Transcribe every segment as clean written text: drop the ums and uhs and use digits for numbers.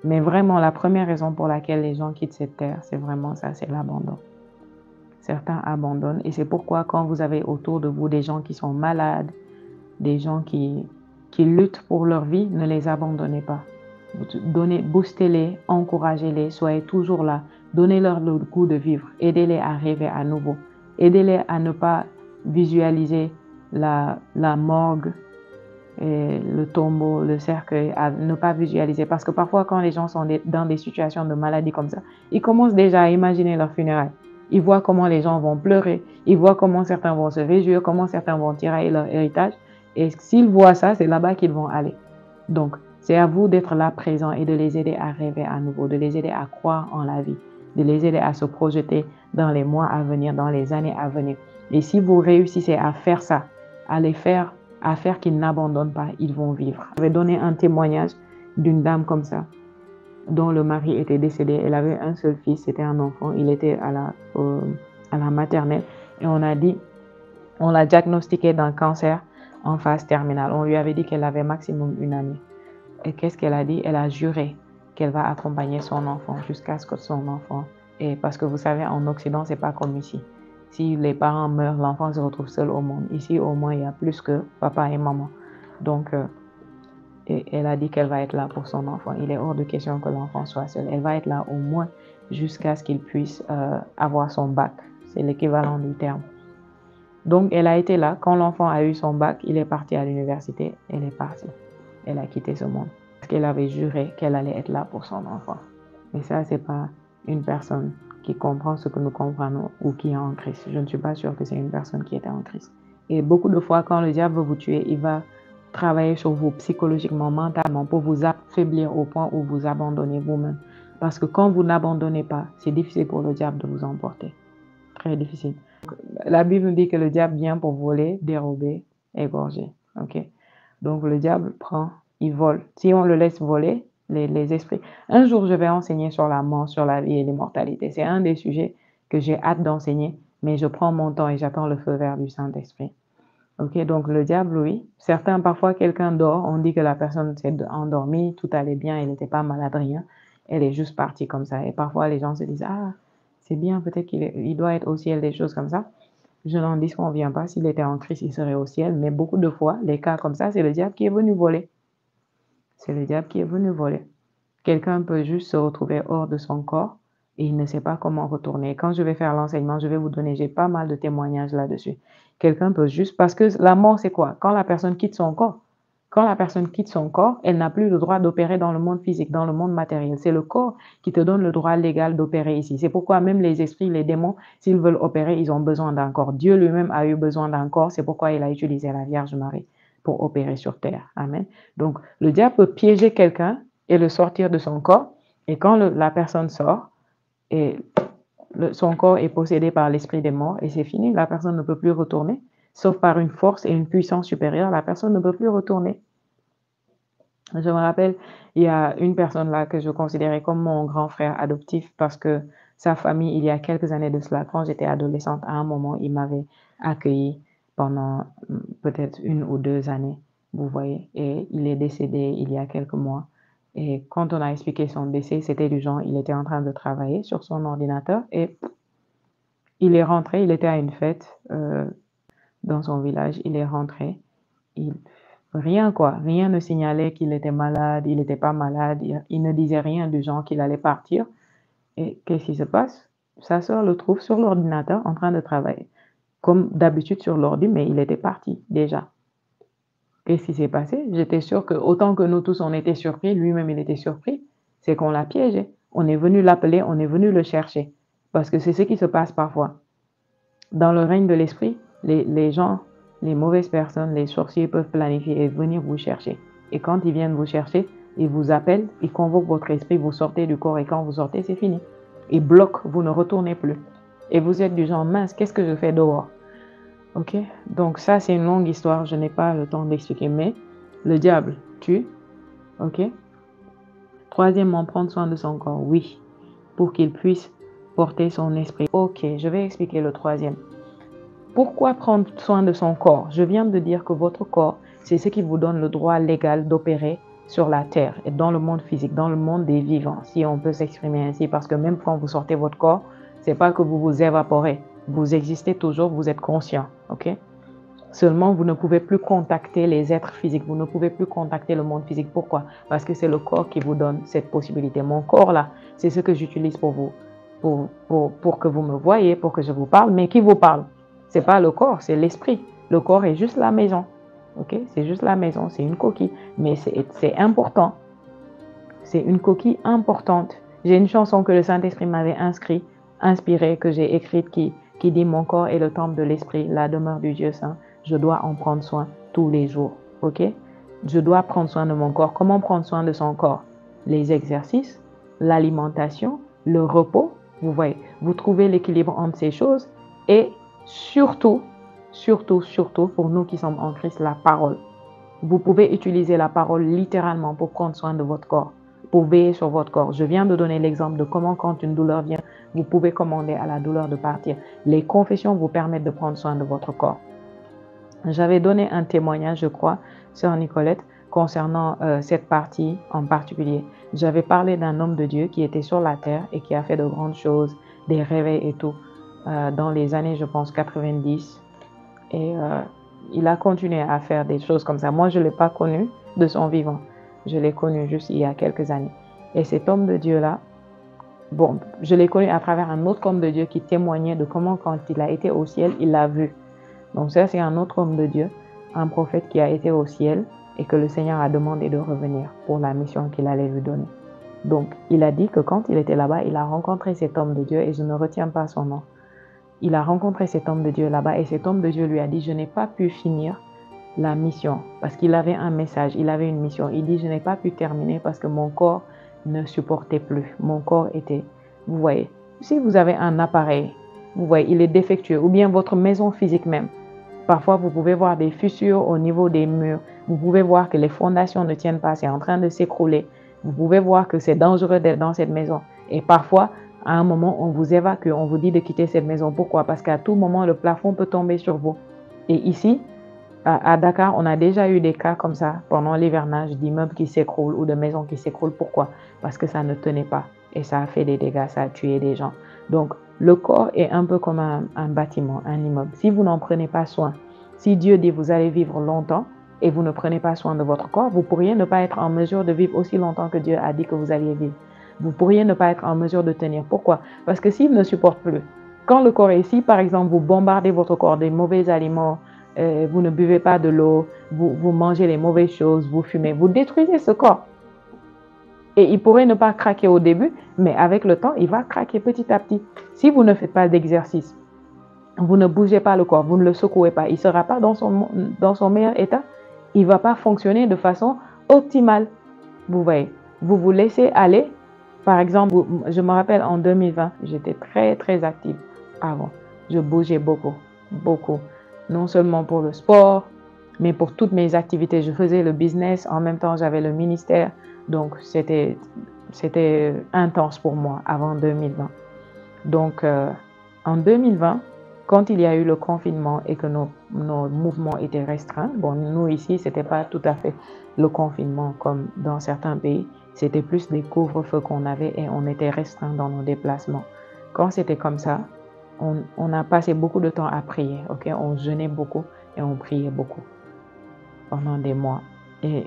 Mais vraiment, la première raison pour laquelle les gens quittent cette terre, c'est vraiment ça, c'est l'abandon. Certains abandonnent et c'est pourquoi quand vous avez autour de vous des gens qui sont malades, des gens qui luttent pour leur vie, ne les abandonnez pas. Boostez-les, encouragez-les, soyez toujours là. Donnez-leur le goût de vivre. Aidez-les à rêver à nouveau. Aidez-les à ne pas visualiser la morgue, et le tombeau, le cercueil, à ne pas visualiser. Parce que parfois, quand les gens sont dans des situations de maladie comme ça, ils commencent déjà à imaginer leur funérailles. Ils voient comment les gens vont pleurer. Ils voient comment certains vont se réjouir, comment certains vont tirailler leur héritage. Et s'ils voient ça, c'est là-bas qu'ils vont aller. Donc, c'est à vous d'être là présent et de les aider à rêver à nouveau, de les aider à croire en la vie, de les aider à se projeter dans les mois à venir, dans les années à venir. Et si vous réussissez à faire ça, à faire qu'ils n'abandonnent pas, ils vont vivre. Je vais donner un témoignage d'une dame comme ça, dont le mari était décédé. Elle avait un seul fils, c'était un enfant. Il était à la maternelle. Et on l'a diagnostiqué d'un cancer en phase terminale. On lui avait dit qu'elle avait maximum 1 année. Et qu'est-ce qu'elle a dit? Elle a juré qu'elle va accompagner son enfant jusqu'à ce que son enfant... Et parce que vous savez, en Occident, c'est pas comme ici. Si les parents meurent, l'enfant se retrouve seul au monde. Ici, au moins, il y a plus que papa et maman. Donc, elle a dit qu'elle va être là pour son enfant. Il est hors de question que l'enfant soit seul. Elle va être là au moins jusqu'à ce qu'il puisse avoir son bac. C'est l'équivalent du terme. Donc, elle a été là. Quand l'enfant a eu son bac, il est parti à l'université. Elle est partie. Elle a quitté ce monde. Parce qu'elle avait juré qu'elle allait être là pour son enfant. Et ça, c'est pas une personne qui comprend ce que nous comprenons ou qui est en Christ. Je ne suis pas sûre que c'est une personne qui était en Christ. Et beaucoup de fois, quand le diable veut vous tuer, il va travailler sur vous psychologiquement, mentalement, pour vous affaiblir au point où vous abandonnez vous-même. Parce que quand vous n'abandonnez pas, c'est difficile pour le diable de vous emporter. Très difficile. La Bible nous dit que le diable vient pour voler, dérober, égorger. Ok? Donc le diable il vole. Si on le laisse voler, les esprits. Un jour, je vais enseigner sur la mort, sur la vie et l'immortalité. C'est un des sujets que j'ai hâte d'enseigner, mais je prends mon temps et j'attends le feu vert du Saint-Esprit. Ok, donc le diable, oui. Certains, parfois, quelqu'un dort, on dit que la personne s'est endormie, tout allait bien, elle n'était pas malade, rien. Elle est juste partie comme ça. Et parfois, les gens se disent, ah, c'est bien, peut-être qu'il doit être au ciel, des choses comme ça. Je n'en disconviens pas. S'il était en Christ, il serait au ciel. Mais beaucoup de fois, les cas comme ça, c'est le diable qui est venu voler. C'est le diable qui est venu voler. Quelqu'un peut juste se retrouver hors de son corps et il ne sait pas comment retourner. Quand je vais faire l'enseignement, je vais vous donner, j'ai pas mal de témoignages là-dessus. Quelqu'un peut juste, parce que la mort, c'est quoi? Quand la personne quitte son corps. Quand la personne quitte son corps, elle n'a plus le droit d'opérer dans le monde physique, dans le monde matériel. C'est le corps qui te donne le droit légal d'opérer ici. C'est pourquoi même les esprits, les démons, s'ils veulent opérer, ils ont besoin d'un corps. Dieu lui-même a eu besoin d'un corps. C'est pourquoi il a utilisé la Vierge Marie pour opérer sur terre. Amen. Donc, le diable peut piéger quelqu'un et le sortir de son corps. Et quand la personne sort, et son corps est possédé par l'esprit des morts et c'est fini, la personne ne peut plus retourner, sauf par une force et une puissance supérieure, la personne ne peut plus retourner. Je me rappelle, il y a une personne là que je considérais comme mon grand frère adoptif parce que sa famille, il y a quelques années de cela, quand j'étais adolescente, à un moment, il m'avait accueilli pendant peut-être 1 ou 2 années, vous voyez, et il est décédé il y a quelques mois. Et quand on a expliqué son décès, c'était du genre, il était en train de travailler sur son ordinateur et il est rentré, il était à une fête dans son village, il est rentré, rien ne signalait qu'il était malade, il n'était pas malade, il ne disait rien du genre qu'il allait partir. Et qu'est-ce qui se passe? Sa sœur le trouve sur l'ordinateur en train de travailler, comme d'habitude sur l'ordi, mais il était parti déjà. Qu'est-ce qui s'est passé? J'étais sûre que autant que nous tous on était surpris, lui-même il était surpris, c'est qu'on l'a piégé. On est venu l'appeler, on est venu le chercher. Parce que c'est ce qui se passe parfois. Dans le règne de l'esprit, les gens, les mauvaises personnes, les sorciers peuvent planifier et venir vous chercher. Et quand ils viennent vous chercher, ils vous appellent, ils convoquent votre esprit, vous sortez du corps et quand vous sortez, c'est fini. Ils bloquent, vous ne retournez plus. Et vous êtes du genre, mince, qu'est-ce que je fais dehors? Ok? Donc ça, c'est une longue histoire, je n'ai pas le temps d'expliquer, mais le diable tue. Ok? Troisièmement, prendre soin de son corps, oui, pour qu'il puisse porter son esprit. Ok, je vais expliquer le troisième. Pourquoi prendre soin de son corps? Je viens de dire que votre corps, c'est ce qui vous donne le droit légal d'opérer sur la terre et dans le monde physique, dans le monde des vivants, si on peut s'exprimer ainsi, parce que même quand vous sortez votre corps, c'est pas que vous vous évaporez, vous existez toujours, vous êtes conscient, ok? Seulement, vous ne pouvez plus contacter les êtres physiques, vous ne pouvez plus contacter le monde physique. Pourquoi? Parce que c'est le corps qui vous donne cette possibilité. Mon corps, là, c'est ce que j'utilise pour vous, pour que vous me voyez, pour que je vous parle. Mais qui vous parle? C'est pas le corps, c'est l'esprit. Le corps est juste la maison, ok? C'est juste la maison, c'est une coquille, mais c'est important. C'est une coquille importante. J'ai une chanson que le Saint-Esprit m'avait inspirée, que j'ai écrite, qui dit « Mon corps est le temple de l'Esprit, la demeure du Dieu Saint. Je dois en prendre soin tous les jours. » Ok? Je dois prendre soin de mon corps. Comment prendre soin de son corps? Les exercices, l'alimentation, le repos. Vous voyez, vous trouvez l'équilibre entre ces choses. Et surtout, pour nous qui sommes en Christ, la parole. Vous pouvez utiliser la parole littéralement pour prendre soin de votre corps, pour veiller sur votre corps. Je viens de donner l'exemple de comment, quand une douleur vient, vous pouvez commander à la douleur de partir. Les confessions vous permettent de prendre soin de votre corps. J'avais donné un témoignage, je crois, sœur Nicolette, concernant cette partie en particulier. J'avais parlé d'un homme de Dieu qui était sur la terre et qui a fait de grandes choses, des réveils et tout, dans les années, je pense, 90. Et il a continué à faire des choses comme ça. Moi, je ne l'ai pas connu de son vivant. Je l'ai connu juste il y a quelques années. Et cet homme de Dieu-là, bon, je l'ai connu à travers un autre homme de Dieu qui témoignait de comment, quand il a été au ciel, il l'a vu. Donc ça, c'est un autre homme de Dieu, un prophète qui a été au ciel et que le Seigneur a demandé de revenir pour la mission qu'il allait lui donner. Donc, il a dit que quand il était là-bas, il a rencontré cet homme de Dieu et je ne retiens pas son nom. Il a rencontré cet homme de Dieu là-bas et cet homme de Dieu lui a dit « Je n'ai pas pu finir la mission parce qu'il avait un message, il avait une mission. Il dit « Je n'ai pas pu terminer parce que mon corps ne supportait plus. Mon corps était... » Vous voyez, si vous avez un appareil, vous voyez, il est défectueux ou bien votre maison physique même. Parfois, vous pouvez voir des fissures au niveau des murs. Vous pouvez voir que les fondations ne tiennent pas, c'est en train de s'écrouler. Vous pouvez voir que c'est dangereux d'être dans cette maison. Et parfois, à un moment, on vous évacue, on vous dit de quitter cette maison. Pourquoi? Parce qu'à tout moment, le plafond peut tomber sur vous. Et ici, à Dakar, on a déjà eu des cas comme ça pendant l'hivernage d'immeubles qui s'écroulent ou de maisons qui s'écroulent. Pourquoi? Parce que ça ne tenait pas et ça a fait des dégâts, ça a tué des gens. Donc, le corps est un peu comme un bâtiment, un immeuble. Si vous n'en prenez pas soin, si Dieu dit vous allez vivre longtemps et vous ne prenez pas soin de votre corps, vous pourriez ne pas être en mesure de vivre aussi longtemps que Dieu a dit que vous alliez vivre. Vous pourriez ne pas être en mesure de tenir. Pourquoi? Parce que s'il ne supporte plus, quand le corps est ici, par exemple, vous bombardez votre corps des mauvais aliments, vous ne buvez pas de l'eau, vous mangez les mauvaises choses, vous fumez, vous détruisez ce corps. Et il pourrait ne pas craquer au début, mais avec le temps, il va craquer petit à petit. Si vous ne faites pas d'exercice, vous ne bougez pas le corps, vous ne le secouez pas, il ne sera pas dans son meilleur état, il ne va pas fonctionner de façon optimale. Vous voyez, vous vous laissez aller. Par exemple, je me rappelle en 2020, j'étais très, très active avant. Je bougeais beaucoup. Non seulement pour le sport, mais pour toutes mes activités. Je faisais le business, en même temps j'avais le ministère. Donc, c'était intense pour moi avant 2020. Donc, en 2020, quand il y a eu le confinement et que nos mouvements étaient restreints, bon, nous ici, ce n'était pas tout à fait le confinement comme dans certains pays, c'était plus des couvre-feux qu'on avait et on était restreints dans nos déplacements. Quand c'était comme ça, on a passé beaucoup de temps à prier, ok? On jeûnait beaucoup et on priait beaucoup pendant des mois. Et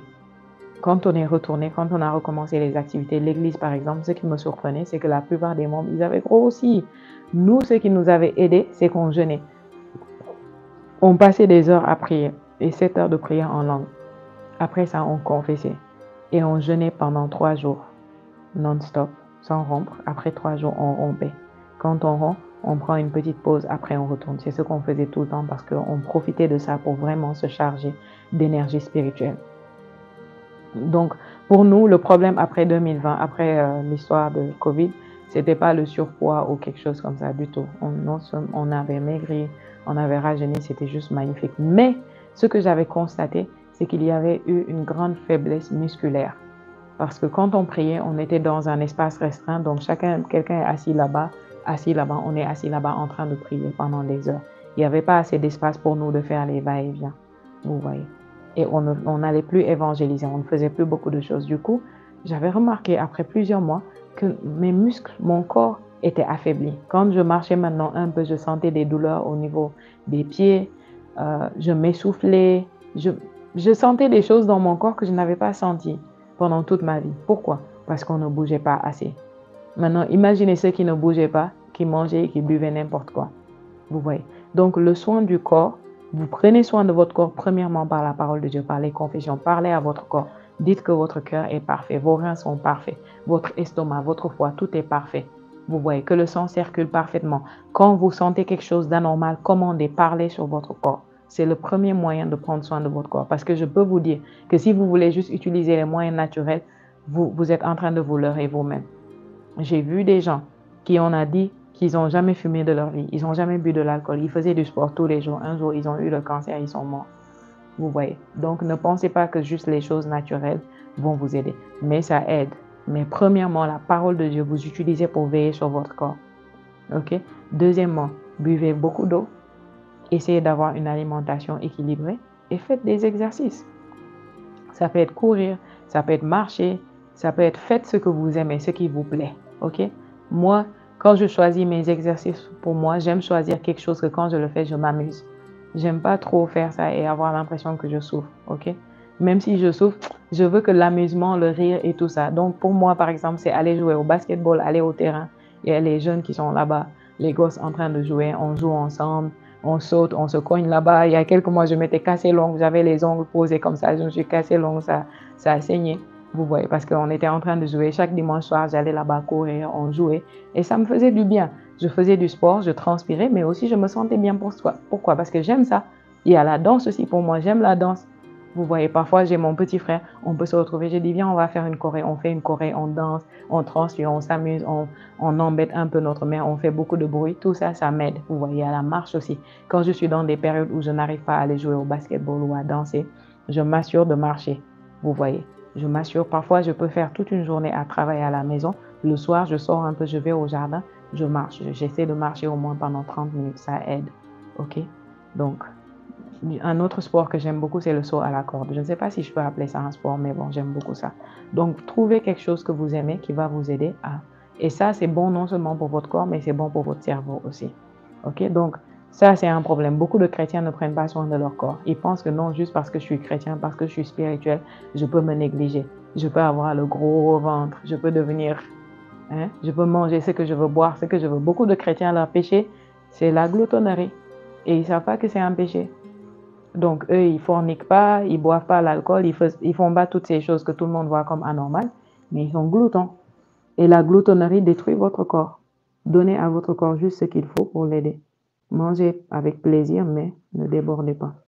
quand on est retourné, quand on a recommencé les activités, l'église par exemple, ce qui me surprenait, c'est que la plupart des membres, ils avaient grossi. Nous, ce qui nous avait aidés, c'est qu'on jeûnait. On passait des heures à prier et 7 heures de prière en langue. Après ça, on confessait et on jeûnait pendant 3 jours, non-stop, sans rompre. Après 3 jours, on rompait. Quand on rompt, on prend une petite pause, après on retourne. C'est ce qu'on faisait tout le temps parce qu'on profitait de ça pour vraiment se charger d'énergie spirituelle. Donc, pour nous, le problème après 2020, après l'histoire de Covid, c'était pas le surpoids ou quelque chose comme ça du tout. On avait maigri, on avait rajeuni, c'était juste magnifique. Mais ce que j'avais constaté, c'est qu'il y avait eu une grande faiblesse musculaire. Parce que quand on priait, on était dans un espace restreint, donc quelqu'un est assis là-bas, on est assis là-bas en train de prier pendant des heures. Il n'y avait pas assez d'espace pour nous de faire les va-et-vient, vous voyez. et on n'allait plus évangéliser, on ne faisait plus beaucoup de choses. Du coup, j'avais remarqué après plusieurs mois que mes muscles, mon corps était affaibli. Quand je marchais maintenant un peu, je sentais des douleurs au niveau des pieds, je m'essoufflais, je sentais des choses dans mon corps que je n'avais pas senties pendant toute ma vie. Pourquoi? Parce qu'on ne bougeait pas assez. Maintenant, imaginez ceux qui ne bougeaient pas, qui mangeaient et qui buvaient n'importe quoi. Vous voyez. Donc, le soin du corps, vous prenez soin de votre corps premièrement par la parole de Dieu, par les confessions. Parlez à votre corps. Dites que votre cœur est parfait, vos reins sont parfaits, votre estomac, votre foie, tout est parfait. Vous voyez que le sang circule parfaitement. Quand vous sentez quelque chose d'anormal, commandez, parlez sur votre corps. C'est le premier moyen de prendre soin de votre corps. Parce que je peux vous dire que si vous voulez juste utiliser les moyens naturels, vous êtes en train de vous leurrer vous-même. J'ai vu des gens qui on a dit qu'ils n'ont jamais fumé de leur vie, ils n'ont jamais bu de l'alcool, ils faisaient du sport tous les jours. Un jour, ils ont eu le cancer, ils sont morts. Vous voyez. Donc, ne pensez pas que juste les choses naturelles vont vous aider, mais ça aide. Mais premièrement, la parole de Dieu, vous utilisez pour veiller sur votre corps. OK? Deuxièmement, buvez beaucoup d'eau, essayez d'avoir une alimentation équilibrée et faites des exercices. Ça peut être courir, ça peut être marcher, ça peut être faites ce que vous aimez, ce qui vous plaît. OK? Moi, quand je choisis mes exercices pour moi, j'aime choisir quelque chose que quand je le fais, je m'amuse. J'aime pas trop faire ça et avoir l'impression que je souffre. OK? Même si je souffre, je veux que l'amusement, le rire et tout ça. Donc, pour moi, par exemple, c'est aller jouer au basketball, aller au terrain. Il y a les jeunes qui sont là-bas, les gosses en train de jouer, on joue ensemble, on saute, on se cogne là-bas. Il y a quelques mois, je m'étais cassé l'ongle, j'avais les ongles posés comme ça, je me suis cassé l'ongle, ça a saigné. Vous voyez, parce qu'on était en train de jouer. Chaque dimanche soir, j'allais là-bas courir, on jouait. Et ça me faisait du bien. Je faisais du sport, je transpirais, mais aussi je me sentais bien pour soi. Pourquoi? Parce que j'aime ça. Il y a la danse aussi pour moi, j'aime la danse. Vous voyez, parfois j'ai mon petit frère, on peut se retrouver, j'ai dit viens on va faire une choré, on fait une choré, on danse, on transpire, on s'amuse, on embête un peu notre mère, on fait beaucoup de bruit, tout ça, ça m'aide. Vous voyez, à la marche aussi. Quand je suis dans des périodes où je n'arrive pas à aller jouer au basketball ou à danser, je m'assure de marcher. Vous voyez, je m'assure, parfois je peux faire toute une journée à travailler à la maison. Le soir, je sors un peu, je vais au jardin, je marche. J'essaie de marcher au moins pendant 30 minutes, ça aide. OK? Donc, un autre sport que j'aime beaucoup, c'est le saut à la corde. Je ne sais pas si je peux appeler ça un sport, mais bon, j'aime beaucoup ça. Donc, trouvez quelque chose que vous aimez qui va vous aider à... Et ça, c'est bon non seulement pour votre corps, mais c'est bon pour votre cerveau aussi. OK? Donc, ça, c'est un problème. Beaucoup de chrétiens ne prennent pas soin de leur corps. Ils pensent que non, juste parce que je suis chrétien, parce que je suis spirituel, je peux me négliger. Je peux avoir le gros ventre. Je peux devenir... je peux manger ce que je veux, boire ce que je veux. Beaucoup de chrétiens, leur péché, c'est la gloutonnerie. Et ils ne savent pas que c'est un péché. Donc, eux, ils forniquent pas, ils boivent pas l'alcool, ils font pas toutes ces choses que tout le monde voit comme anormales, mais ils sont gloutons. Et la gloutonnerie détruit votre corps. Donnez à votre corps juste ce qu'il faut pour l'aider. Mangez avec plaisir, mais ne débordez pas.